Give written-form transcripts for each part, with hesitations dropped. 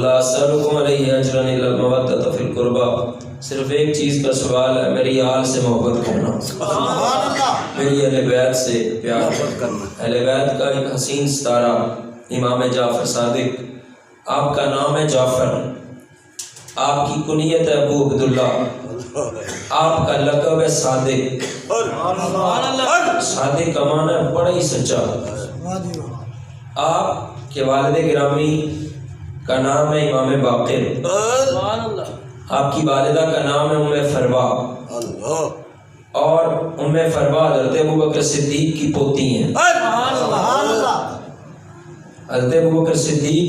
لا اسألکم علیہ اجرا الا المودۃ فی القربى، صرف ایک چیز کا سوال ہے، میری آل سے محبت کرنا، میری اہل بیت سے پیار کرنا۔ اہل بیت کا ایک حسین ستارہ امام جعفر صادق، آپ کا نام ہے جعفر، آپ کی کنیت ہے ابو عبداللہ، آپ کا لقب ہے صادق۔ صادق کا معنی ہے بڑا ہی سچا۔ آپ کے والد گرامی کا نام ہے امام باقر، آپ کی والدہ کا نام ہے ام فروا، اور ام فروا حضرت ابوبکر صدیق کی پوتی ہیں۔ حضرت ابوبکر صدیق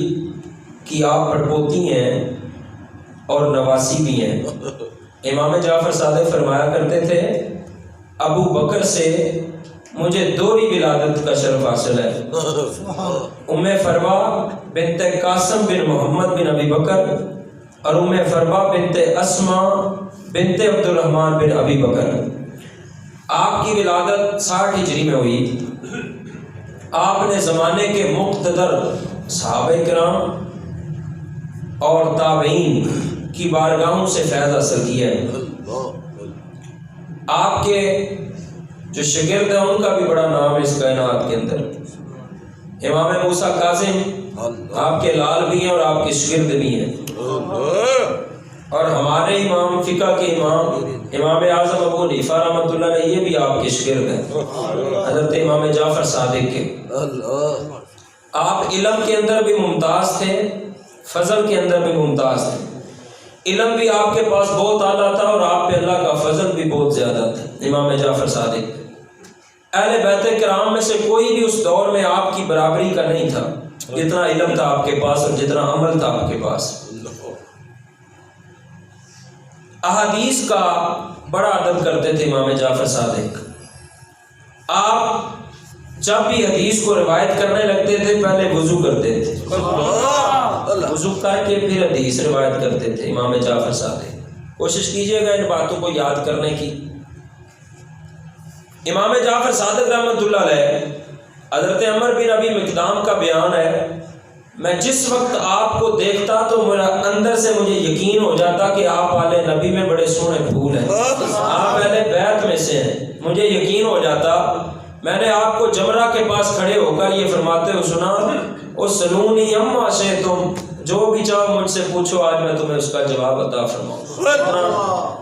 کی آپ پڑپوتی ہیں اور نواسی بھی ہیں۔ امام جعفر صادق فرمایا کرتے تھے ابو بکر سے مجھے دوہری ولادت کا شرف حاصل ہے۔ ام فروا بنت قاسم بن محمد بن ابی بکر اور ام فروا بنت اسما بنت عبد الرحمن بن ابی بکر۔ آپ کی ولادت 60 ہجری میں ہوئی۔ آپ نے زمانے کے مقتدر صحابہ کرام اور تابعین کی بارگاہوں سے فیض حاصل کیا ہے۔ آپ کے جو شاگرد ہیں ان کا بھی بڑا نام ہے اس کائنات کے اندر۔ امام موسیٰ کاظم آپ کے لال بھی ہیں اور آپ کے شاگرد بھی ہیں، اور ہمارے امام فقہ کے امام اعظم ابو حنیفہ رحمۃ اللہ علیہ یہ بھی آپ کے شاگرد ہیں، حضرت امام جعفر صادق کے۔ آپ علم کے اندر بھی ممتاز تھے، فضل کے اندر بھی ممتاز تھے۔ علم بھی آپ کے پاس بہت اعلیٰ تھا اور آپ پہ اللہ کا فضل بھی بہت زیادہ تھا امام جعفر صادق۔ اہل بیت کرام میں سے کوئی بھی اس دور میں آپ کی برابری کا نہیں تھا، جتنا علم تھا آپ کے پاس اور جتنا عمل تھا آپ کے پاس۔ احادیث کا بڑا ادب کرتے تھے امام جعفر صادق۔ آپ جب بھی حدیث کو روایت کرنے لگتے تھے پہلے وضو کرتے تھے، وضو کر کے پھر حدیث روایت کرتے تھے امام جعفر صادق۔ کوشش کیجئے گا ان باتوں کو یاد کرنے کی۔ امام جعفر صادق رحمۃ اللہ علیہ، حضرت عمر بن ابی مقدام کا بیان ہے، میں جس وقت آپ کو دیکھتا تو میرا اندر سے مجھے یقین ہو جاتا کہ آپ والے نبی میں بڑے سونے پھول ہیں، آپ اہل بیت میں سے ہیں، مجھے یقین ہو جاتا۔ میں نے آپ کو جمرہ کے پاس کھڑے ہو کر یہ فرماتے ہوئے سنا، اسألونی عما شئتم، جو بھی چاہو مجھ سے پوچھو آج میں تمہیں اس کا جواب عطا فرماؤں۔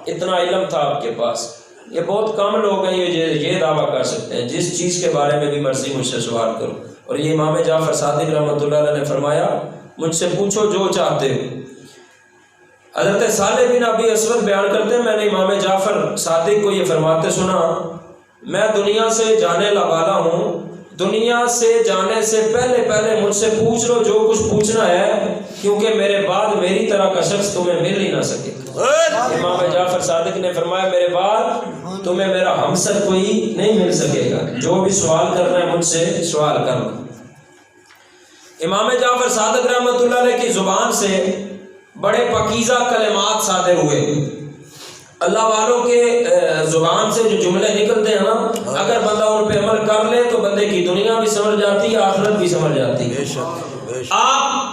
اتنا علم تھا آپ کے پاس۔ یہ بہت کم لوگ ہیں یہ دعویٰ کر سکتے ہیں جس چیز کے بارے میں بھی مرضی مجھ سے سوال کرو، اور یہ امام جعفر صادق رحمۃ اللہ علیہ نے فرمایا مجھ سے پوچھو جو چاہتے ہو۔ حضرت صالح بن ابی اسود بیان کرتے ہیں میں نے امام جعفر صادق کو یہ فرماتے سنا، میں دنیا سے جانے والا ہوں، دنیا سے جانے سے پہلے مجھ سے پوچھ لو جو کچھ پوچھنا ہے، کیونکہ میرے بعد میری طرح کا شخص تمہیں مل ہی نہ سکے۔ امام جعفر صادق نے فرمایا میرے بعد تمہیں میرا ہمسر کوئی نہیں مل سکے گا، جو بھی سوال کرنا ہے مجھ سے سوال کرنا۔ امام جعفر صادق رحمۃ اللہ علیہ کی زبان سے بڑے پاکیزہ کلمات صادر ہوئے۔ اللہ والوں کے زبان سے جو جملے نکلتے ہیں نا، اگر بندہ ان پہ عمل کر لے تو بندے کی دنیا بھی سمجھ جاتی ہے، آخرت بھی سمجھ جاتی ہے۔ آپ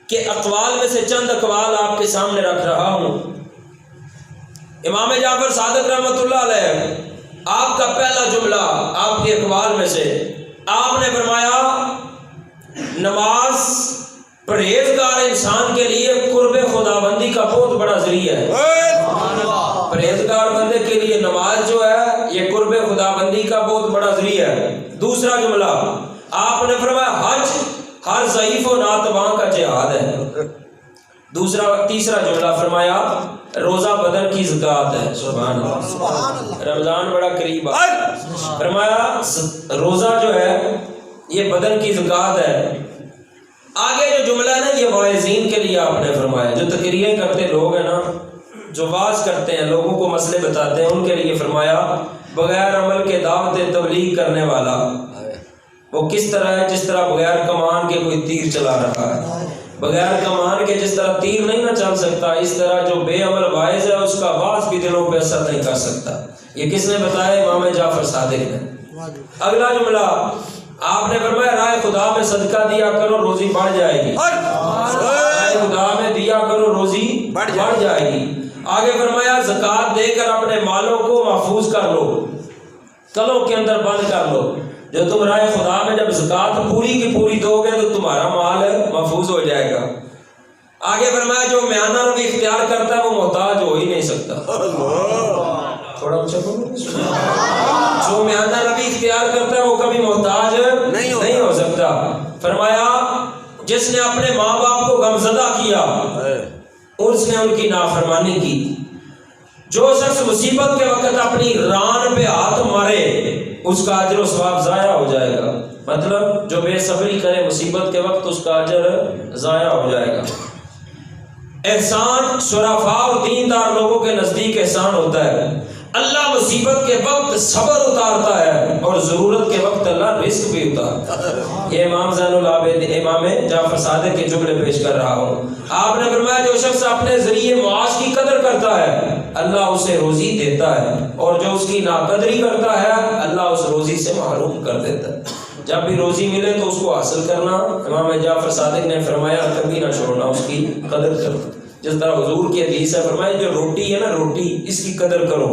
کے اقوال میں سے چند اقوال آپ کے سامنے رکھ رہا ہوں۔ امام جعفر صادق رحمۃ اللہ علیہ، آپ کا پہلا جملہ آپ کے اقوال میں سے، آپ نے فرمایا نماز پرہیزگار انسان کے لیے قرب خداوندی کا بہت بڑا ذریعہ ہے۔ پرہیزگار بندے کے لیے نماز جو ہے یہ قرب خداوندی کا بہت بڑا ذریعہ ہے۔ دوسرا جملہ آپ نے فرمایا حج ہر ضعیف و ناتواں کا جہاد ہے۔ تیسرا جملہ فرمایا روزہ بدن کی زکوٰۃ ہے۔ سبحان اللہ، رمضان بڑا قریب ہے، فرمایا روزہ جو ہے یہ بدن کی زکوٰۃ ہے۔ آگے جو جملہ ہے نا یہ واعظین کے لیے آپ نے فرمایا، جو تقریریں کرتے لوگ ہیں نا، جو واعظ کرتے ہیں لوگوں کو مسئلے بتاتے ہیں، ان کے لیے فرمایا بغیر عمل کے دعوت تبلیغ کرنے والا وہ کس طرح ہے، جس طرح بغیر کمان کے کوئی تیر چلا رہا ہے۔ بغیر کمان کے جس طرح تیر نہیں نہ چل سکتا، اس طرح جو بے عمل واعظ ہے اس کا واعظ بھی دلوں پہ اثر نہیں کر سکتا۔ یہ کس نے بتایا؟ امام جعفر صادق نے۔ اگلا جملہ آپ نے فرمایا رائے خدا میں صدقہ دیا کرو روزی بڑھ جائے گی۔ رائے خدا میں دیا کرو روزی بڑھ جائے گی۔ آگے فرمایا زکوٰۃ دے کر اپنے مالوں کو محفوظ کر لو، کلوں کے اندر بند کر لو۔ جو تم رائے خدا میں جب زکوٰۃ پوری کی پوری دو گے تو تمہارا مال محفوظ ہو جائے گا۔ آگے فرمایا جو میانہ روی اختیار کرتا ہے وہ محتاج ہو ہی نہیں سکتا۔ تھوڑا اونچا بولو۔ جو میانہ روی اختیار کرتا ہے وہ کبھی محتاج نہیں ہو سکتا۔ فرمایا جس نے اپنے ماں باپ کو غمزدہ کیا اس نے ان کی نافرمانی کی۔ جو شخص مصیبت کے وقت اپنی ران پہ ہاتھ مارے اس کا اجر و ثواب ضائع ہو جائے گا۔ مطلب جو بے صبری کرے مصیبت کے وقت اس کا اجر ضائع ہو جائے گا۔ احسان شرفاء اور دیندار لوگوں کے نزدیک احسان ہوتا ہے۔ اللہ مصیبت کے وقت صبر اتارتا ہے اور ضرورت کے وقت اللہ رزق بھی اتارتا ہے۔ یہ امام زین العابدین امام جعفر صادق کے جملے پیش کر رہا ہوں۔ آپ نے فرمایا جو شخص اپنے ذریعے معاش کی قدر کرتا ہے اللہ اسے روزی دیتا ہے، اور جو اس کی ناقدری کرتا ہے اللہ اس روزی سے محروم کر دیتا ہے۔ جب بھی روزی ملے تو اس کو حاصل کرنا، امام جعفر صادق نے فرمایا کبھی نہ چھوڑنا، اس کی قدر کرنا۔ جس طرح حضور کی حدیث ہے فرمایا جو روٹی ہے نا روٹی اس کی قدر کرو،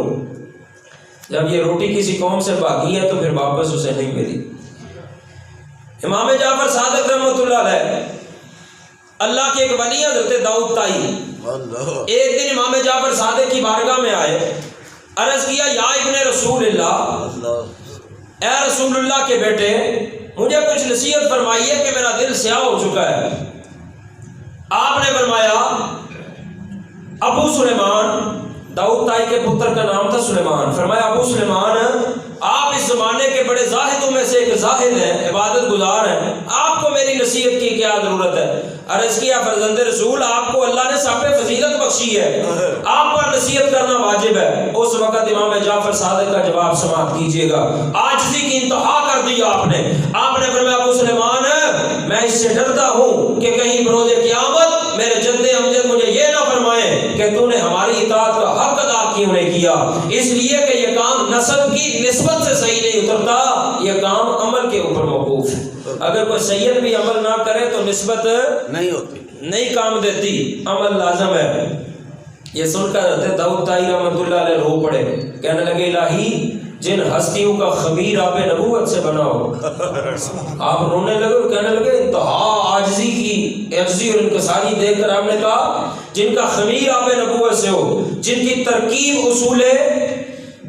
جب یہ روٹی کسی قوم سے باقی ہے تو پھر واپس اسے نہیں ملی۔ امام جعفر صادق رحمۃ اللہ علیہ اللہ کے ایک ولی حضرت داؤد طائی ایک دن امام جعفر صادق کی بارگاہ میں آئے، عرض کیا یا ابن رسول اللہ، اے رسول اللہ کے بیٹے مجھے کچھ نصیحت فرمائیے کہ میرا دل سیاہ ہو چکا ہے۔ آپ نے فرمایا ابو سلیمان، داؤد طائی کے پتر کا نام تھا سلیمان، فرمایا ابو سلیمان آپ اس زمانے کے بڑے زاہدوں میں سے ایک زاہد ہیں، عبادت گزار ہیں، آپ کو میری نصیحت کی کیا ضرورت ہے؟ عرض کیا فرزند رسول آپ کو اللہ نے سب فضیلت بخشی ہے، آپ پر نصیحت کرنا واجب ہے۔ اس وقت امام جعفر صادق کا جواب سماعت کیجئے گا، عاجزی کی انتہا کر دی آپ نے۔ آپ نے فرمایا ابو سلیمان میں اس سے ڈرتا ہوں کہ کہیں بروز قیامت میرے جد امجد مجھے یہ نہ فرمائے کہ تو نے ہماری اطاعت کا حق ادا کیوں نہیں کیا، اس لیے کہ یہ کام نسب کی نسبت سے صحیح نہیں اترتا، یہ کام عمل کے اوپر موقوف ہے۔ اگر کوئی سید بھی عمل نہ کرے تو نسبت نہیں ہوتی، نہیں کام دیتی، عمل لازم ہے۔ یہ سن کر حضرت داؤد طائی رحمۃ اللہ علیہ رو پڑے، کہنے لگے الہی جن ہستیوں کا خمیر آپ نبوت سے بنا ہو۔ آپ رونے لگے اور کہنے لگے انتہا عاجزی کی عجزی اور انکساری دیکھ کر آپ نے کہا جن کا خمیر آپ نبوت سے ہو، جن کی ترکیب اصول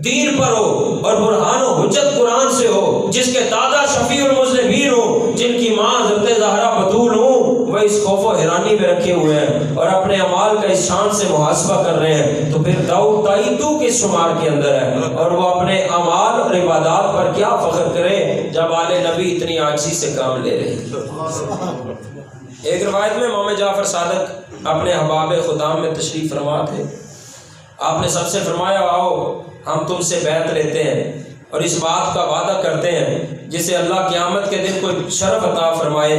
دین پر ہو اور برہان و حجت قرآن سے ہو، جس کے دادا شفیع المذنبین ہو، جن کی ماں حضرت زہرا بتول ہو، وہ اس خوف و حیرانی میں رکھے ہوئے ہیں اور اپنے اعمال کا اس شان سے محاسبہ کر رہے ہیں، تو پھر داؤد طائی تو کس شمار کے اندر ہے؟ اور وہ اپنے اعمال اور عبادات پر کیا فخر کرے جب آل نبی اتنی عاجزی سے کام لے رہے ہیں۔ ایک روایت میں امام جعفر صادق اپنے احباب خدام میں تشریف فرما تھے، آپ نے سب سے فرمایا آؤ ہم تم سے بیعت لیتے ہیں اور اس بات کا وعدہ کرتے ہیں جسے اللہ قیامت کے دن کوئی شرف عطا فرمائے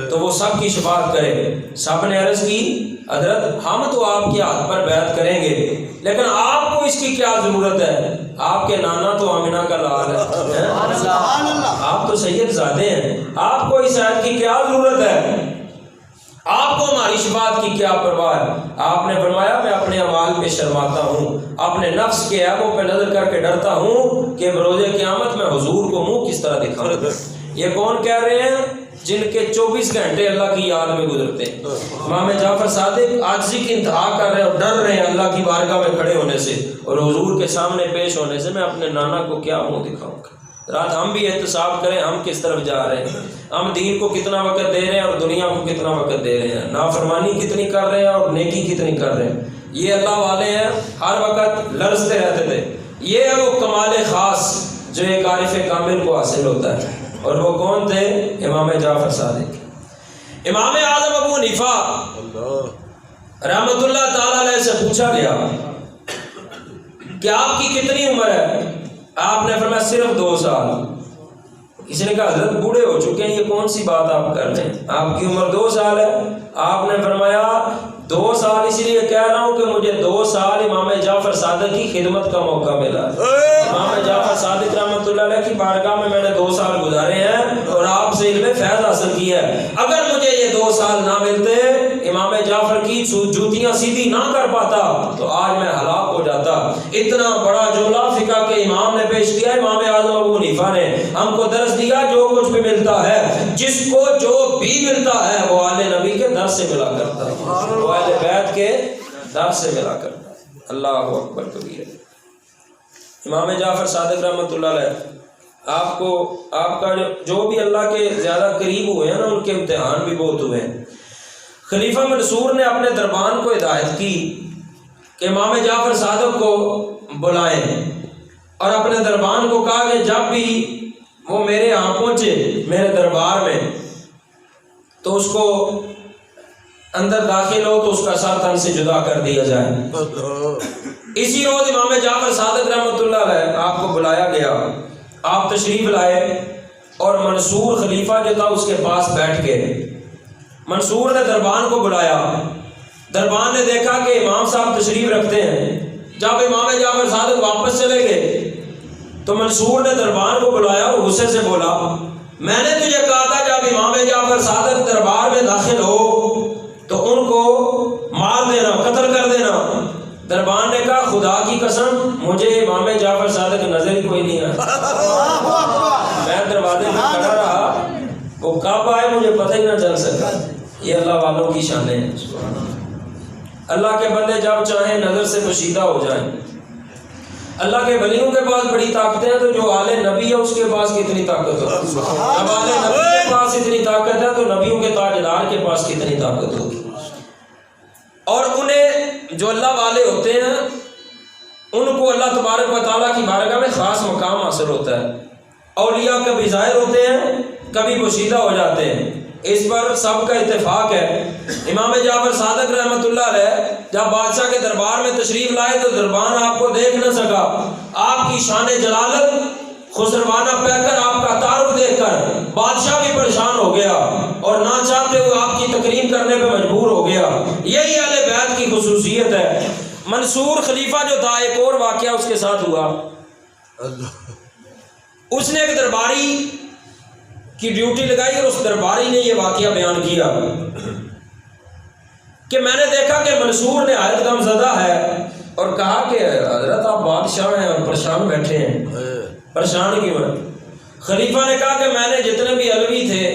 تو وہ سب کی شفاعت کرے۔ سب نے عرض کی حضرت ہم تو آپ کے ہاتھ پر بیعت کریں گے، لیکن آپ کو اس کی کیا ضرورت ہے؟ آپ کے نانا تو آمنہ کا لال ہے، آپ تو سید زادے ہیں، آپ کو اس عہد کی کیا ضرورت ہے؟ آپ کو ہماری شفاعت کی کیا پرواہ ہے؟ آپ نے فرمایا میں اپنے اعمال پہ شرماتا ہوں، اپنے نفس کے عیبوں پہ نظر کر کے ڈرتا ہوں کہ بروز قیامت میں حضور کو منہ کس طرح دکھاؤں۔ یہ کون کہہ رہے ہیں؟ جن کے 24 گھنٹے اللہ کی یاد میں گزرتے ہیں۔ امام جعفر صادق عاجزی کی انتہا کر رہے ہیں اور ڈر رہے ہیں اللہ کی بارگاہ میں کھڑے ہونے سے اور حضور کے سامنے پیش ہونے سے، میں اپنے نانا کو کیا منہ دکھاؤں گا۔ رات ہم بھی احتساب کریں ہم کس طرف جا رہے ہیں، ہم دین کو کتنا وقت دے رہے ہیں اور دنیا کو کتنا وقت دے رہے ہیں، نافرمانی کتنی کر رہے ہیں اور نیکی کتنی کر رہے ہیں۔ یہ اللہ والے ہیں، ہر وقت لرزتے رہتے تھے۔ یہ ہے وہ کمال خاص جو ایک عارف کامل کو حاصل ہوتا ہے، اور وہ کون تھے؟ امام جعفر صادق۔ امام اعظم ابو حنیفہ رحمۃ اللہ تعالی علیہ سے پوچھا گیا کہ آپ کی کتنی عمر ہے؟ آپ نے فرمایا صرف 2 سال۔ کسی نے کہا حضرت بوڑھے ہو چکے ہیں، یہ کون سی بات آپ کر رہے ہیں، آپ کی عمر 2 سال ہے؟ آپ نے فرمایا 2 سال اس لیے کہہ رہا ہوں کہ مجھے 2 سال امام جعفر صادق کی خدمت کا موقع ملا۔ امام جعفر صادق رحمۃ اللہ علیہ کی بارگاہ میں نے 2 سال گزارے ہیں اور آپ سے علم فیض حاصل کیا ہے۔ اگر مجھے یہ 2 سال نہ ملتے امام جعفر کی جوتیاں سیدھی نہ کر پاتا تو آج میں ہلاک ہو جاتا۔ اتنا بڑا جملہ فقہ کے امام نے پیش کیا، امام اعظم ابو حنیفہ نے ہم کو درس دیا، جو کچھ بھی ملتا ہے، جس کو جو بھی ملتا ہے وہ آل نبی کے در سے ملا کرتا ہے، وہ اہل بیت کے در سے ملا کرتا ہے۔ اللہ اکبر کبیر۔ امام جعفر صادق رحمۃ اللہ علیہ آپ کا جو بھی اللہ کے زیادہ قریب ہوئے ہیں نا، ان کے امتحان بھی بہت ہوئے ہیں۔ خلیفہ منصور نے اپنے دربان کو ہدایت کی کہ امام جعفر صادق کو بلائیں، اور اپنے دربان کو کہا کہ جب بھی وہ میرے یہاں پہنچے میرے دربار میں تو اس کو اندر داخل ہو تو اس کا سر تن سے جدا کر دیا جائے۔ اسی روز امام جعفر صادق رحمۃ اللہ علیہ آپ کو بلایا گیا، آپ تشریف لائے اور منصور خلیفہ جو تھا اس کے پاس بیٹھ گئے۔ منصور نے دربان کو بلایا، دربان نے دیکھا کہ امام صاحب تشریف رکھتے ہیں۔ جب امام جعفر صادق واپس چلے گئے تو منصور نے دربان کو بلایا اور غصے سے بولا، میں نے تجھے کہا تھا جب امام جعفر صادق دربار میں داخل ہو تو ان کو مار دینا، قتل کر دینا۔ دربان نے کہا خدا کی قسم مجھے امام جعفر صادق نظر ہی کوئی نہیں آیا، میں دروازے میں کھڑا رہا، وہ کب آئے مجھے پتہ ہی نہ چل سکا۔ یہ اللہ والوں کی شان ہے۔ اللہ کے بندے جب چاہیں نظر سے پوشیدہ ہو جائیں۔ اللہ کے ولیوں کے پاس بڑی طاقتیں ہیں تو جو آل نبی ہے اس کے پاس کتنی طاقت ہوگی؟ جب آل نبی کے پاس اتنی طاقت ہے تو نبیوں کے تاجدار کے پاس کتنی طاقت ہوگی؟ اور انہیں جو اللہ والے ہوتے ہیں ان کو اللہ تبارک و تعالیٰ کی بارگاہ میں خاص مقام حاصل ہوتا ہے۔ اولیاء کبھی ظاہر ہوتے ہیں کبھی پوشیدہ ہو جاتے ہیں، اس پر سب کا اتفاق ہے۔ امام جعفر صادق رحمۃ اللہ علیہ جب بادشاہ کے دربار میں تشریف لائے تو دربان آپ کو دیکھ نہ سکا۔ آپ کی شان جلالت خسروانہ پہ کر آپ کا تعارف دیکھ کر بادشاہ بھی پریشان ہو گیا اور نہ چاہتے ہوئے آپ کی تکریم کرنے پہ مجبور ہو گیا۔ یہی اہل بیت کی خصوصیت ہے۔ منصور خلیفہ جو تھا ایک اور واقعہ اس کے ساتھ ہوا۔ اس نے ایک درباری کی ڈیوٹی لگائی اور اس درباری نے یہ واقعہ بیان کیا کہ میں نے دیکھا کہ منصور نے نہایت غم زدہ ہے، اور کہا کہ حضرت آپ بادشاہ ہیں اور پریشان بیٹھے ہیں، پریشان کیوں ہیں؟ خلیفہ نے کہا کہ میں نے جتنے بھی علوی تھے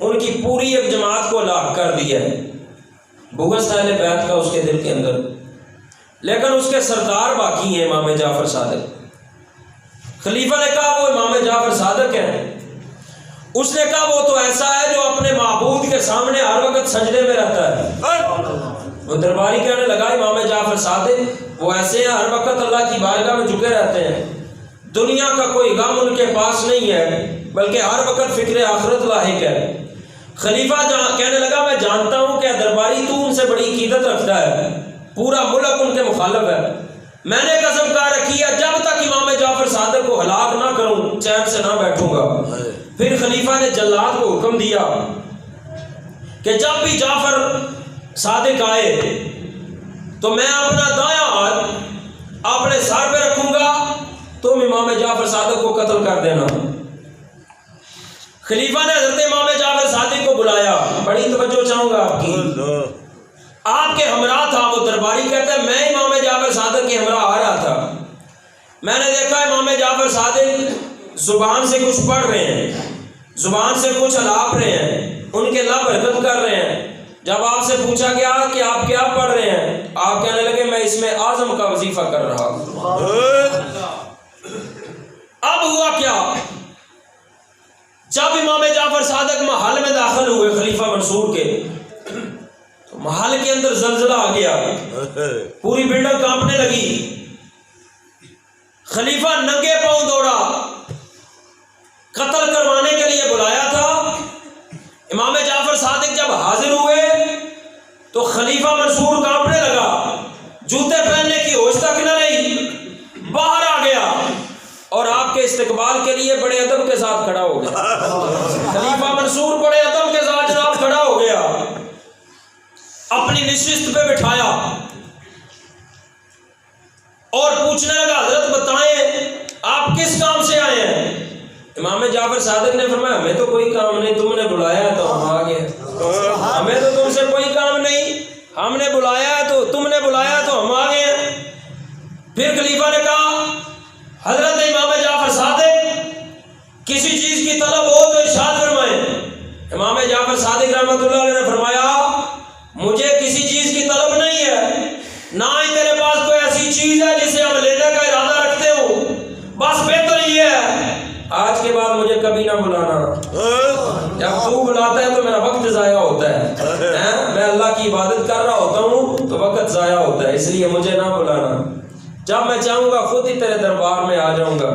ان کی پوری ایک جماعت کو ہلاک کر دیا ہے، بغض اہل بیت کا اس کے دل کے اندر، لیکن اس کے سردار باقی ہیں امام جعفر صادق۔ خلیفہ نے کہا وہ امام جعفر صادق ہیں؟ اس نے کہا وہ تو ایسا ہے جو اپنے معبود کے سامنے ہر وقت سجدے میں رہتا ہے۔ وہ درباری کہنے لگا امام جعفر صادق وہ ایسے ہیں ہر وقت اللہ کی بارگاہ میں جھکے رہتے ہیں، دنیا کا کوئی غم ان کے پاس نہیں ہے بلکہ ہر وقت فکر آخرت لاحق ہے۔ خلیفہ کہنے لگا میں جانتا ہوں کہ درباری تو ان سے بڑی عقیدت رکھتا ہے، پورا ملک ان کے مخالف ہے، میں نے قسم کھا رکھی ہے جب تک امام جعفر صادق کو ہلاک نہ کروں چین سے نہ بیٹھوں گا۔ پھر خلیفہ نے جلاد کو حکم دیا کہ جب بھی جعفر صادق آئے تو میں اپنا دایاں ہاتھ اپنے سر پہ رکھوں گا، تم امام جعفر صادق کو قتل کر دینا۔ خلیفہ نے حضرت امام جعفر صادق کو بلایا، بڑی توجہ چاہوں گا آپ کی، آپ کے ہمراہ تھا وہ درباری، کہتا ہے میں امام جعفر صادق کے ہمراہ آ رہا تھا، میں نے دیکھا امام جعفر صادق زبان سے کچھ پڑھ رہے ہیں، زبان سے کچھ الاپ رہے ہیں، ان کے لب حرکت کر رہے ہیں۔ جب آپ سے پوچھا گیا کہ آپ کیا پڑھ رہے ہیں، آپ کہنے لگے میں اس میں اعظم کا وظیفہ کر رہا ہوں۔ اب ہوا کیا؟ جب امام جعفر صادق محل میں داخل ہوئے خلیفہ منصور کے، تو محل کے اندر زلزلہ آ گیا، پوری بلڈنگ کانپنے لگی۔ خلیفہ ننگے پاؤں دوڑا، قتل کروانے کے لیے بلایا تھا۔ امام جعفر صادق جب حاضر ہوئے تو خلیفہ منصور کانپنے لگا، جوتے پہننے کی ہوش تک نہ رہی، باہر آ گیا اور آپ کے استقبال کے لیے بڑے ادب کے ساتھ کھڑا ہو گیا۔ خلیفہ منصور بڑے ادب کے ساتھ جناب کھڑا ہو گیا، اپنی نشست پہ بٹھایا اور پوچھنے لگا حضرت بتائیں آپ کس کام سے آئے ہیں؟ امام جعفر صادق نے فرمایا ہمیں تو کوئی کام نہیں، تم نے بلایا تو ہم آ گئے، ہمیں تو تم سے کوئی کام نہیں، ہم نے بلایا ہے تو تم نے بلایا تو ہم آ گئے ہیں۔ پھر خلیفہ نے کہا حضرت امام جعفر صادق کسی چیز کی طلب ہو تو ارشاد فرمائیں۔ امام جعفر صادق رحمۃ اللہ علیہ نے فرمایا مجھے کسی چیز کی طلب نہیں ہے، نہ ہی تیرے پاس کوئی ایسی چیز ہے جسے ہم لینے کا ارادہ رکھتے ہو، بس بہتر یہ ہے آج کے بعد مجھے کبھی نہ بلانا۔ جب تو بلاتا ہے تو میرا وقت ضائع ہوتا ہے، میں اللہ کی عبادت کر رہا ہوتا ہوں تو وقت ضائع ہوتا ہے، اس لیے مجھے نہ بلانا، جب میں چاہوں گا خود ہی تیرے دربار میں آ جاؤں گا۔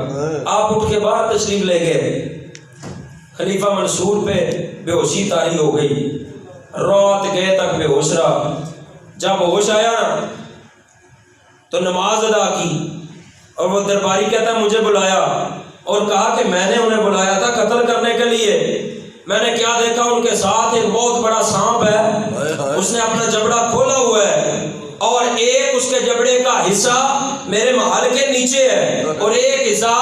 آپ اٹھ کے باہر تشریف لے گئے۔ خلیفہ منصور پہ بے ہوشی طاری ہو گئی، رات گئے تک بے ہوش رہا۔ جب ہوش آیا نا تو نماز ادا کی، اور وہ درباری کہتا ہے مجھے بلایا اور کہا کہ میں نے انہیں بلایا تھا قتل کرنے کے لیے، میں نے کیا دیکھا ان کے ساتھ ایک بہت بڑا سانپ ہے، اس نے اپنا جبڑا کھولا ہوا ہے اور ایک اس کے جبڑے کا حصہ میرے محل کے نیچے ہے اور ایک حصہ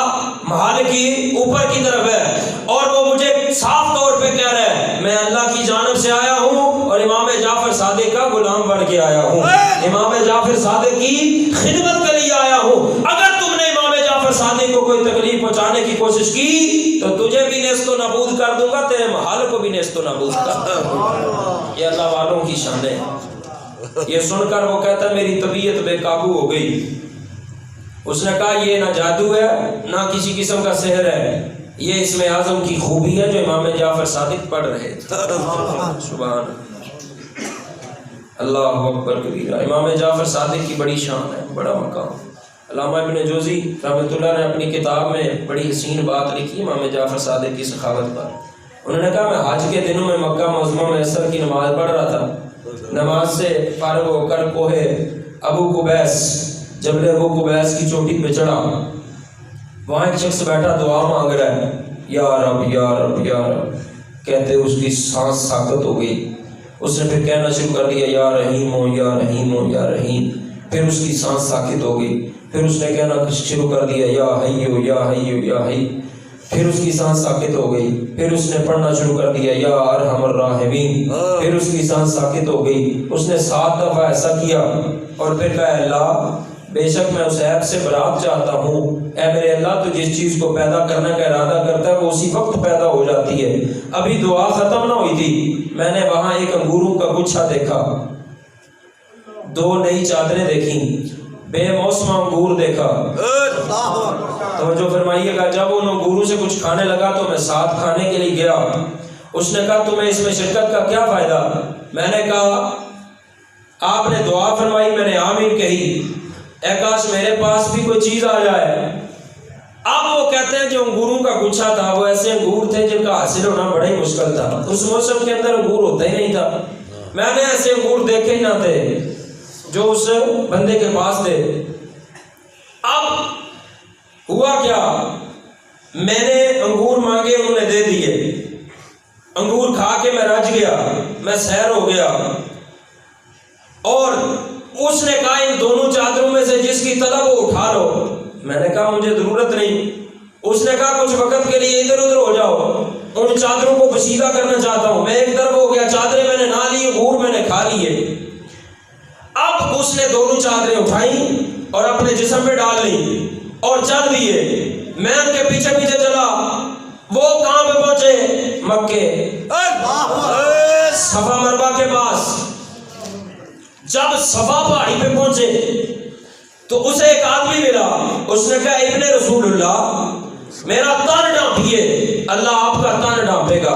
محل کی اوپر کی طرف ہے، اور وہ مجھے صاف طور پہ کہہ رہا ہے میں اللہ کی جانب سے آیا ہوں اور امام جعفر صادق کا غلام بن کے آیا ہوں، امام جعفر صادق کی خدمت کے لیے آیا ہوں، اگر تم نے امام جعفر صادق کو کوئی تکلیف پہنچانے کی کوشش کی تو تجھے بھی نیست و نابود کر دوں گا، تیرے محل کو بھی نیست و نابود کر دوں گا۔ یہ اللہ والوں کی شان ہے۔ یہ سن کر وہ کہتا ہے میری طبیعت بے قابو ہو گئی۔ اس نے کہا یہ نہ جادو ہے نہ کسی قسم کا سحر ہے، یہ اسم اعظم کی خوبی ہے جو امام جعفر صادق پڑھ رہے تھے۔ سبحان اللہ اکبر کبیرہ۔ امام جعفر صادق کی بڑی شان ہے، بڑا مقام۔ علامہ ابن جوزی رحمۃ اللہ نے اپنی کتاب میں بڑی حسین بات لکھی امام جعفر صادق کی سخاوت پر۔ انہوں نے کہا میں حج کے دنوں میں مکہ معظمہ میں عصر کی نماز پڑھ رہا تھا، نماز سے فارغ ہو کر کوہ ابو قبیس، جبل ابو قبیس کی چوٹی پہ چڑھا، وہاں ایک شخص بیٹھا دعا مانگ رہا ہے، یا رب یا رب یا رب، کہتے اس کی سانس ساکت ہو گئی۔ اس نے پھر کہنا شروع کر دیا یا رحیم ہو یا رحیم ہو یا رحیم، پھر اس کی سانس ساکت ہو گئی۔ پھر اس نے کہنا شروع کر دیا یا حیو یا حیو یا حی، پھر اس کی سانس ساکت ہو گئی۔ پھر اس نے پڑھنا شروع کر دیا یا ارحم الراحمین، پھر اس کی سانس ساکت ہو گئی۔ اس نے 7 دفعہ ایسا کیا اور پھر کہا اللہ بے شک میں اس عیب سے برات چاہتا ہوں، اے میرے اللہ تو جس چیز کو پیدا کرنے کا ارادہ کرتا ہے وہ اسی وقت پیدا ہو جاتی ہے۔ ابھی دعا ختم نہ ہوئی تھی، میں نے وہاں ایک انگوروں کا گچھا دیکھا، 2 نئی چادریں دیکھیں، بے موسم انگور دیکھا۔ توجہ فرمائیے گا، جب ان انگوروں سے کچھ کھانے لگا تو میں ساتھ کھانے کے لیے گیا۔ اس نے کہا تمہیں اس میں شرکت کا کیا فائدہ؟ میں نے کہا آپ نے دعا فرمائی، میں نے آمین کہی، اے کاش میرے پاس بھی کوئی چیز آ جائے۔ اب وہ کہتے ہیں جو انگوروں کا گچھا تھا وہ ایسے انگور تھے جن کا حاصل ہونا بڑا ہی مشکل تھا، اس موسم کے اندر انگور ہوتا ہی نہیں تھا۔ میں نے ایسے انگور دیکھے ہی نہ تھے جو اس بندے کے پاس تھے۔ اب ہوا کیا، میں نے انگور مانگے انہوں نے دے دیے، انگور کھا کے میں رج گیا، میں سیر ہو گیا، اور اس نے کہا ان دونوں چادروں میں سے جس کی طلب وہ اٹھا لو۔ میں نے کہا مجھے ضرورت نہیں۔ اس نے کہا کچھ وقت کے لیے ادھر ادھر ہو جاؤ، ان چادروں کو پوشیدہ کرنا چاہتا ہوں۔ میں ایک طرف ہو گیا، چادریں میں نے نہ لی، انگور میں نے کھا لیے۔ اب اس نے دونوں چادریں اٹھائیں اور اپنے جسم پہ ڈال لی اور چل دیے۔ میں ان کے پیچھے پیچھے چلا۔ وہ کہاں پہ پہنچے؟ مکے، صفا مروا کے پاس۔ جب صفا پہاڑی پہ پہنچے تو اسے ایک آدمی ملا، اس نے کہا ابن رسول اللہ میرا تن ڈانپیے، اللہ آپ کا تن ڈانپے گا۔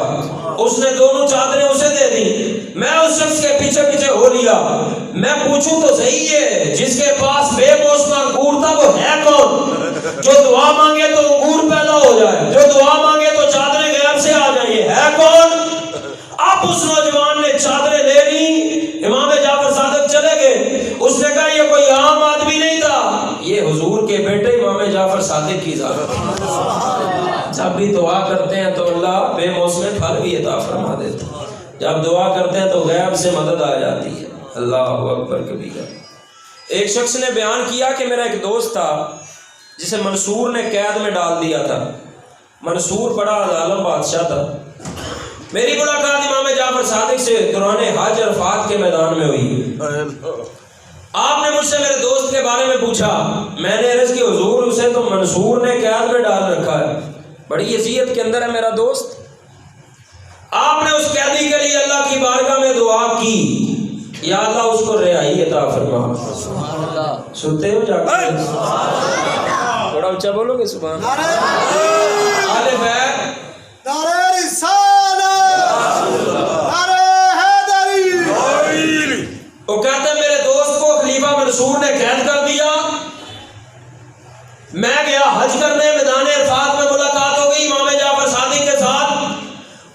اس نے دونوں چادریں اسے دے دی۔ میں اس شخص کے پیچھے پیچھے ہو لیا۔ میں پوچھوں تو صحیح ہے جس کے پاس بے موسم انگور تھا وہ ہے کون؟ جو دعا مانگے تو انگور پیدا ہو جائے، جو دعا مانگے تو چادریں غیب سے آ جائیں، یہ ہے کون؟ اب اس نوجوان نے چادریں لے لی، امام جعفر صادق چلے گئے۔ اس نے کہا یہ کوئی عام آدمی نہیں تھا، یہ حضور کے بیٹے امام جعفر صادق کی ذات۔ جب بھی دعا کرتے ہیں تو اللہ بے موسم پھل بھی عطا فرما دیتا ہے، جب دعا کرتے ہیں تو غیب سے مدد آ جاتی ہے۔ اللہ اکبر کبیرہ۔ ایک شخص نے بیان کیا کہ میرا ایک دوست تھا جسے منصور نے قید میں ڈال دیا تھا۔ منصور بڑا ظالم بادشاہ تھا، میری ملاقات امام جعفر صادق سے دوران حج عرفات کے میدان میں ہوئی۔ آپ نے مجھ سے میرے دوست کے بارے میں پوچھا، میں نے عرض کی حضور اسے تو منصور نے قید میں ڈال رکھا ہے، بڑی اذیت کے اندر ہے میرا دوست۔ آپ نے اس قیدی کے لیے اللہ کی بارگاہ میں دعا کی، یا اللہ اس کو رہائی عطا فرما۔ سنتے ہو جا کر تھوڑا اونچا بولو گے سبحان اللہ۔ آل بیت نعرہ رسالت، نعرہ حیدری۔ وہ کہتے ہیں میرے دوست کو خلیفہ منصور نے قید کر دیا، میں گیا حج کرنے، میدان عرفات میں ملاقات ہو گئی امام جعفر صادق کے ساتھ۔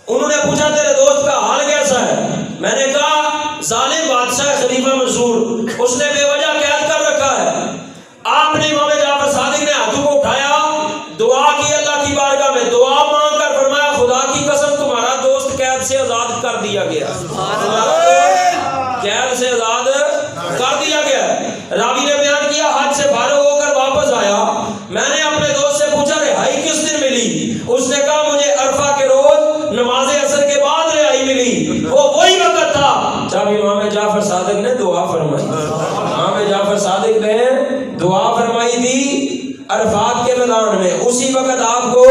انہوں نے پوچھا تیرے دوست کا حال کیسا ہے؟ میں نے کہا ظالم بادشاہ خلیفہ منصور، اس نے بے وجہ قید کر رکھا ہے۔ آپ نے امام جعفر صادق نے ہاتھوں کو اٹھایا، دعا کی اللہ کی بارگاہ میں، دعا مانگ کر فرمایا خدا کی قسم تمہارا دوست قید سے آزاد کر دیا گیا، قید سے آزاد کر دیا گیا۔ راوی نے بیان کیا حج سے فارغ ہو کر واپس آیا، میں نے اپنے دوست سے پوچھا رہائی کس دن ملی؟ اس نے کہا مجھے عرفہ کے روز نماز عصر کے بعد رہائی ملی۔ وہ وہی وقت تھا جب امام جعفر صادق نے دعا فرمائی، امام جعفر صادق نے دعا فرمائی تھی عرفات کے میدان میں، اسی وقت آپ کو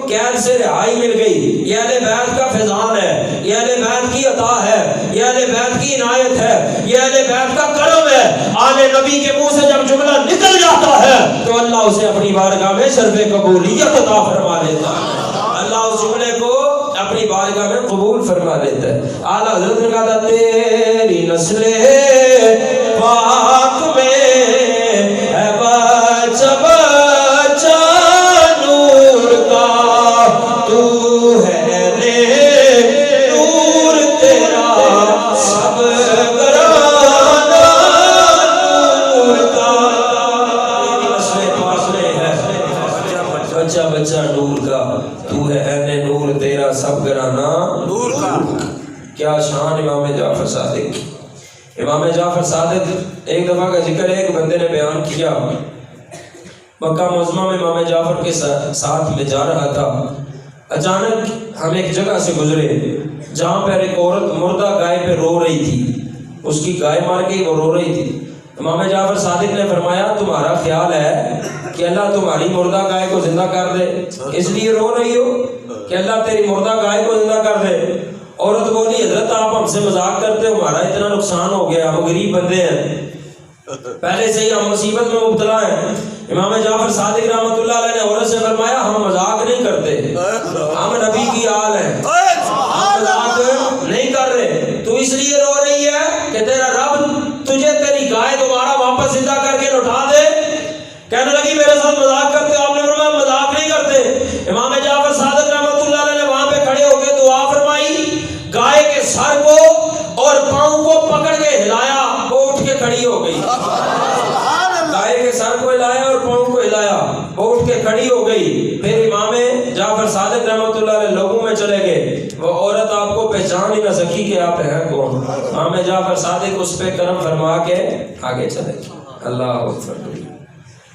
قید سے رہائی مل گئی۔ یہ اہل بیت کا فیضان ہے، یہ اہل بیت کی عطا ہے، یہ اہل بیت کی عنایت ہے، یہ اہل بیت کا کرم ہے۔ آل نبی کے منہ سے جب جملہ نکل جاتا ہے تو اللہ اسے اپنی بارگاہ میں شرف قبولیت عطا فرما لیتا ہے، اللہ اس جملے کو اپنی بارگاہ میں قبول فرما لیتا ہے۔ اعلیٰ حضرت نے کہا تھا تیری نسل پاک میں ہے بچہ بچہ نور کا، تو ہے نور تیرا سب گرانا نور کا، تیری نسل پاک میں ہے بچہ بچہ نور کا، تو ہے اہل نور تیرا سب گرانا نور کا۔ کیا شان امام جعفر صادق۔ امام جعفر صادق ایک دفعہ کا ذکر ہے، ایک بندے نے بیان کیا مکہ معظمہ میں امام جعفر کے ساتھ میں جا رہا تھا، اچانک ہم ایک جگہ سے گزرے جہاں پر ایک عورت مردہ گائے پہ رو رہی تھی، اس کی گائے مار گئی، وہ رو رہی تھی۔ امام جعفر صادق نے فرمایا تمہارا خیال ہے کہ اللہ تمہاری مردہ گائے کو زندہ کر دے، اس لیے رو رہی ہو کہ اللہ تیری مردہ گائے کو زندہ کر دے؟ عورت بولی حضرت آپ ہم سے مذاق کرتے ہو، ہمارا اتنا نقصان ہو گیا، ہم غریب بندے ہیں، پہلے سے ہی ہم مصیبت میں مبتلا ہیں۔ امام جعفر صادق رحمۃ اللہ علیہ نے عورت سے فرمایا ہم مذاق نہیں کرتے، ہم نبی کی آل ہیں، ہم مذاق نہیں کر رہے، تو اس لیے رو رہی ہے کہ تیرا رب تجھے تیری گائے دوبارہ واپس زندہ کر کے لوٹا دے۔ کہنے لگی میرے ساتھ مذاق کرتے ہو؟ آپ نے فرمایا مذاق نہیں کرتے۔ امام جعفر صادق رحمۃ اللہ علیہ نے وہاں پہ کھڑے ہو کے دعا فرمائی، گائے کے سر کو اور پاؤں کو پکڑ کے ہلایا، وہ اٹھ کے کھڑی ہو گئی، گائے کے سر کو ہلایا اور پاؤں کو ہلایا، وہ اٹھ کے کھڑی ہو گئی۔ پھر امام جعفر صادق رحمۃ اللہ علیہ لوگوں میں چلے گئے، وہ عورت آپ کو پہچان ہی نہ سکی کہ آپ ہیں کون۔ امام جعفر صادق اس پہ کرم فرما کے آگے چلے گئے۔ اللہ اکبر۔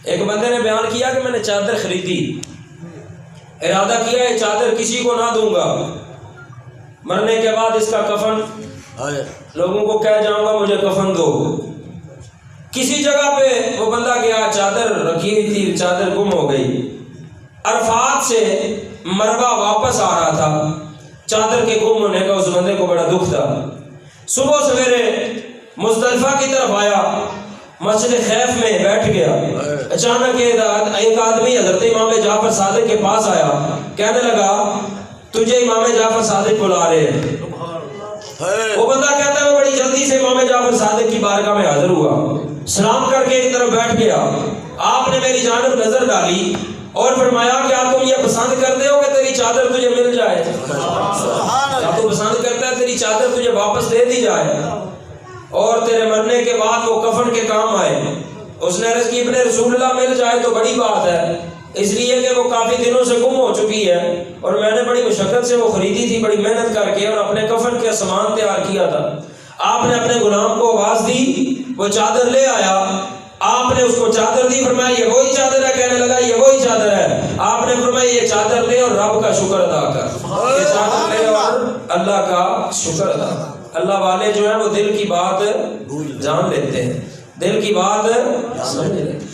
ایک بندے نے بیان کیا کہ میں نے چادر خریدی، ارادہ کیا یہ چادر کسی کو نہ دوں گا، مرنے کے بعد اس کا کفن لوگوں کو کہہ جاؤں گا مجھے کفن دو۔ کسی جگہ پہ وہ بندہ گیا، چادر رکھی ہوئی تھی، چادر گم ہو گئی۔ عرفات سے مروہ واپس آ رہا تھا، چادر کے گم ہونے کا اس بندے کو بڑا دکھ تھا۔ صبح سویرے مزدلفہ کی طرف آیا، مسجد خیف میں بیٹھ گیا، اچانک ایک آدمی حضرت امام جعفر صادق کے پاس آیا، کہنے لگا تجھے امام جعفر صادق بلا رہے ہیں۔ وہ بندہ کہتا ہے میں بڑی جلدی سے امام جعفر صادق کی بارگاہ میں حاضر ہوا، سلام کر کے ایک طرف بیٹھ گیا۔ آپ نے میری جانب نظر ڈالی اور فرمایا کیا تم یہ پسند کرتے ہو کہ تیری چادر تجھے مل جائے؟ کیا تو پسند کرتا ہے تیری چادر تجھے واپس دے دی جائے اور تیرے مرنے کے بعد وہ کفن کے کام آئے؟ اس نے عرض کی ابن رسول اللہ مل جائے تو بڑی بات ہے، اس لیے کہ وہ کافی دنوں سے گم ہو چکی ہے اور میں نے بڑی مشقت سے وہ خریدی تھی، بڑی محنت کر کے، اور اپنے کفن کے سامان تیار کیا تھا۔ آپ نے اپنے غلام کو آواز دی، وہ چادر لے آیا، آپ نے اس کو چادر دی، فرمایا یہ وہی چادر ہے؟ کہنے لگا یہ وہی چادر ہے۔ آپ نے فرمایا یہ چادر لے اور رب کا شکر ادا کر، یہ چادر لے اور اللہ کا شکر ادا۔ اللہ والے جو ہیں وہ دل کی بات جان لیتے ہیں، دل کی بات سمجھ لیتے ہیں۔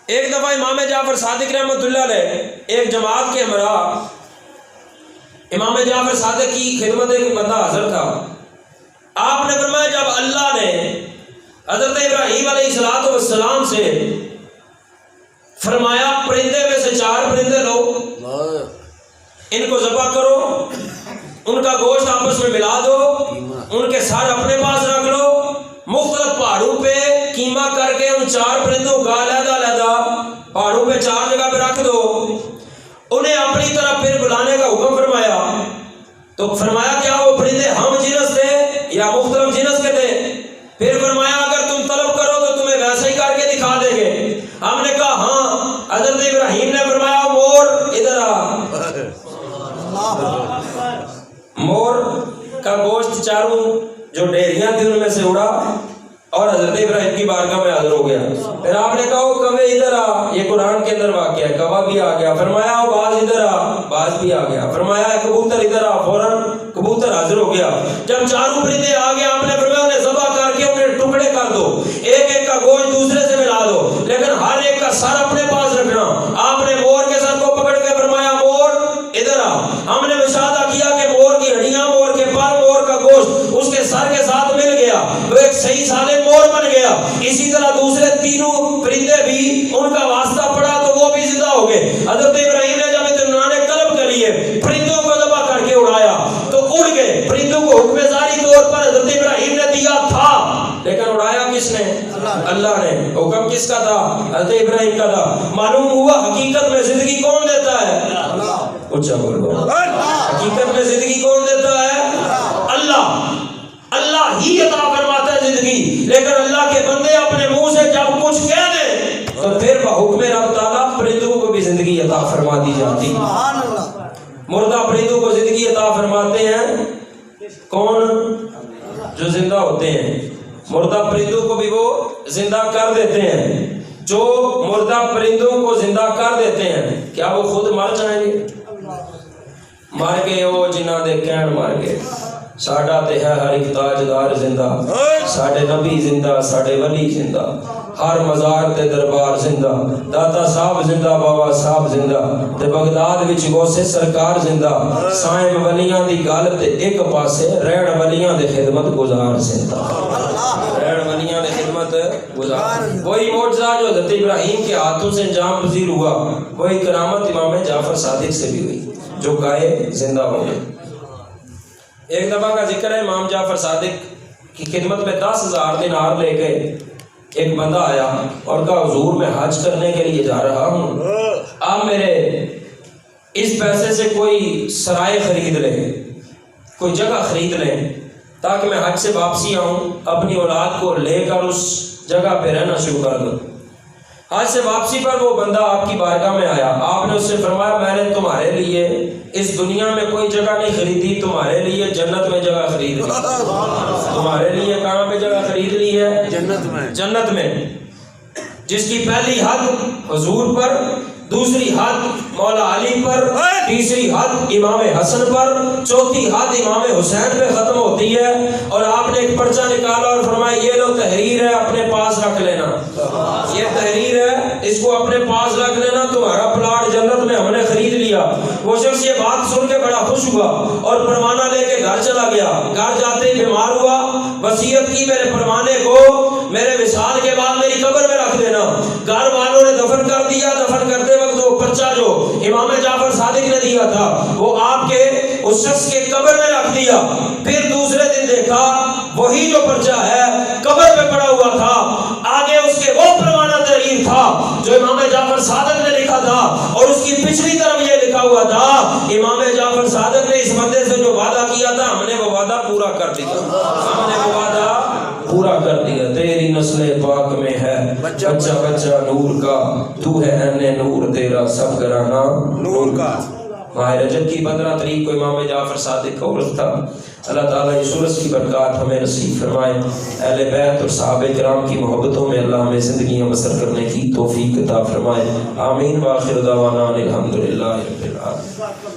ایک دفعہ امام جعفر صادق رحمۃ اللہ علیہ ایک جماعت کے ہمراہ امام جعفر صادق کی خدمت ایک بندہ حاضر تھا۔ آپ نے فرمایا جب اللہ نے حضرت ابراہیم علیہ السلام سے فرمایا پرندے میں سے 4 پرندے لو، ان کو ذبح کرو، ان کا گوشت آپس میں ملا دو، ان کے سر اپنے پاس رکھ لو، مختلف پہاڑوں پہ قیمہ کر کے ان 4 پرندوں کا علیحدہ علیحدہ پہاڑوں پہ 4 جگہ پہ رکھ دو، انہیں اپنی طرف پھر بلانے کا حکم فرمایا۔ تو فرمایا کیا وہ پرندے ہم جنس تھے یا مختلف جنس کے تھے؟ پھر فرمایا اگر تم طلب کرو تو تمہیں ویسے ہی کر کے دکھا دیں گے۔ ہم نے کہا ہاں۔ حضرت ابراہیم نے فرمایا مور ادھر آ۔ مور کا گوشت 4 جو ڈیریاں تھیں ان میں سے اڑا اور حضرت ابراہیم کی بارگاہ میں حاضر ہو گیا۔ پھر آپ نے کہا وہ کوے ادھر آ، یہ قرآن کے اندر واقعہ ہے، کوا بھی آ گیا۔ فرمایا وہ باز ادھر آ، باز بھی آ گیا۔ فرمایا کبوتر ادھر آ، فوراً کبوتر حاضر ہو گیا۔ جب 4 پرندے آ گئے آپ نے فرمایا انہیں ذبح کر کے انہیں ٹکڑے کر دو، ایک ایک کا گوشت دوسرے سے ملا دو، لیکن ہر ایک کا سر اپنے پاس رکھنا۔ آپ نے مور کے سر کو پکڑ کے فرمایا مور ادھر آ۔ ہم نے مشاہدہ کیا کہ مور کی ہڈیاں، مور کے پر، مور کا گوشت اس کے سر کے ساتھ مل گیا، وہ ایک صحیح سالم مور بن گیا۔ اسی طرح دوسرے 3 پرندے بھی ان کا واسطہ پڑا تو وہ بھی زندہ ہو گئے۔ حضرت ابراہیم نے جب اطمینان قلب کے لیے پرندوں کو ذبح کر کے اڑایا تو اڑ گئے۔ پرندوں کو حکم ظاہری طور پر حضرت ابراہیم نے دیا تھا، لیکن اڑایا کس نے؟ اللہ نے۔ حکم کس کا تھا؟ حضرت ابراہیم کا تھا۔ معلوم ہوا حقیقت میں زندگی کون دیتا ہے؟ اچھا بولو، حقیقت میں زندگی کون دیتا ہے؟ اللہ۔ اللہ ہی عطا فرماتا ہے زندگی، لیکن اللہ کے بندے اپنے منہ سے جب کچھ کہہ دیں تو پھر بحکم رب تعالیٰ پرندوں کو بھی زندگی عطا فرما دی جاتی ہے۔ مردہ پرندوں کو زندگی عطا فرماتے ہیں کون؟ جو زندہ ہوتے ہیں۔ مردہ پرندوں کو بھی وہ زندہ کر دیتے ہیں۔ جو مردہ پرندوں کو زندہ کر دیتے ہیں کیا وہ خود مر جائیں گے؟ مر گئے وہ جنہ دے کہن مر گئے۔ ساڈا تے ہے ہر ایک تاجدار زندہ، ساڈے نبی زندہ، ساڈے ولی زندہ، ہر مزار تے دربار زندہ، داتا صاحب زندہ، بابا صاحب زندہ، تے بغداد وچ غوث سرکار زندہ، سائم ولیاں دی گل تے ایک پاسے رہن ولیاں دے خدمت گزار زندہ، رہن ولیاں دے خدمت گزار۔ وہی معجزہ جو حضرت ابراہیم کے ہاتھوں سے انجام پذیر ہوا، وہی کرامت امام جعفر صادق سے بھی ہوئی جو گائے زندہ ہو گئے۔ ایک دفعہ کا ذکر ہے، امام جعفر صادق کی خدمت میں 10,000 دینار لے کے ایک بندہ آیا اور کہا حضور میں حج کرنے کے لیے جا رہا ہوں، آپ میرے اس پیسے سے کوئی سرائے خرید لیں، کوئی جگہ خرید لیں تاکہ میں حج سے واپسی آؤں، اپنی اولاد کو لے کر اس جگہ پہ رہنا شروع کر دوں۔ حج سے واپسی پر وہ بندہ آپ کی بارگاہ میں آیا، آپ نے اس سے فرمایا میں نے تمہارے لیے اس دنیا میں کوئی جگہ نہیں خریدی، تمہارے لیے جنت میں جگہ خرید لی۔ تمہارے لیے کہاں پہ جگہ خرید لی ہے؟ جنت میں۔ جنت میں، جس کی پہلی حد حضور پر، دوسری حد مولا علی پر، تیسری حد امام حسن پر، چوتھی حد امام حسین پہ ختم ہوتی ہے۔ اور آپ نے ایک پرچہ نکالا اور فرمایا یہ لو تحریر ہے، اپنے پاس رکھ لینا، یہ تحریر ہے، اس کو اپنے پاس رکھ لینا، تمہارا پلاٹ جنت میں ہم نے خرید لیا۔ وہ شخص یہ بات سن کے بڑا خوش ہوا اور پروانہ لے کے گھر چلا گیا۔ گھر جاتے ہی بیمار ہوا، وصیت کی میرے پروانے کو میرے وصال کے بعد میری قبر میں رکھ دینا۔ گھر والوں نے دفن کر دیا۔ دفن کرتے وقت وہ پرچہ جو امام جعفر صادق نے دیا تھا وہ آپ کے اس شخص کے قبر میں رکھ دیا۔ پھر دوسرے دن دیکھا وہی جو پرچہ ہے قبر پہ پڑا ہوا تھا، آگے اس کے وہ پروانہ تحریر تھا جو امام جعفر صادق نے لکھا تھا، اور اس کی پچھلی طرف یہ لکھا ہوا تھا امام جعفر صادق نے اس بندے سے جو وعدہ کیا تھا ہم نے وہ وعدہ پورا کر دیا، ہم نے وہ وعدہ پورا کر دیا۔ تیری نسل پاک میں ہے بچہ بچہ نور کا، تو ہے این نور تیرا سب گرانا نور کا۔ ماہ رجب کی 15 تاریخ کو امام جعفر صادق کا عرس تھا۔ اللہ تعالیٰ اس عرس کی برکات ہمیں نصیب فرمائے۔ اہل بیت اور صحابہ کرام کی محبتوں میں اللہ ہمیں زندگیاں بسر کرنے کی توفیق عطا فرمائے۔ آمین۔ وآخر دعوانا الحمدللہ رب العالمین۔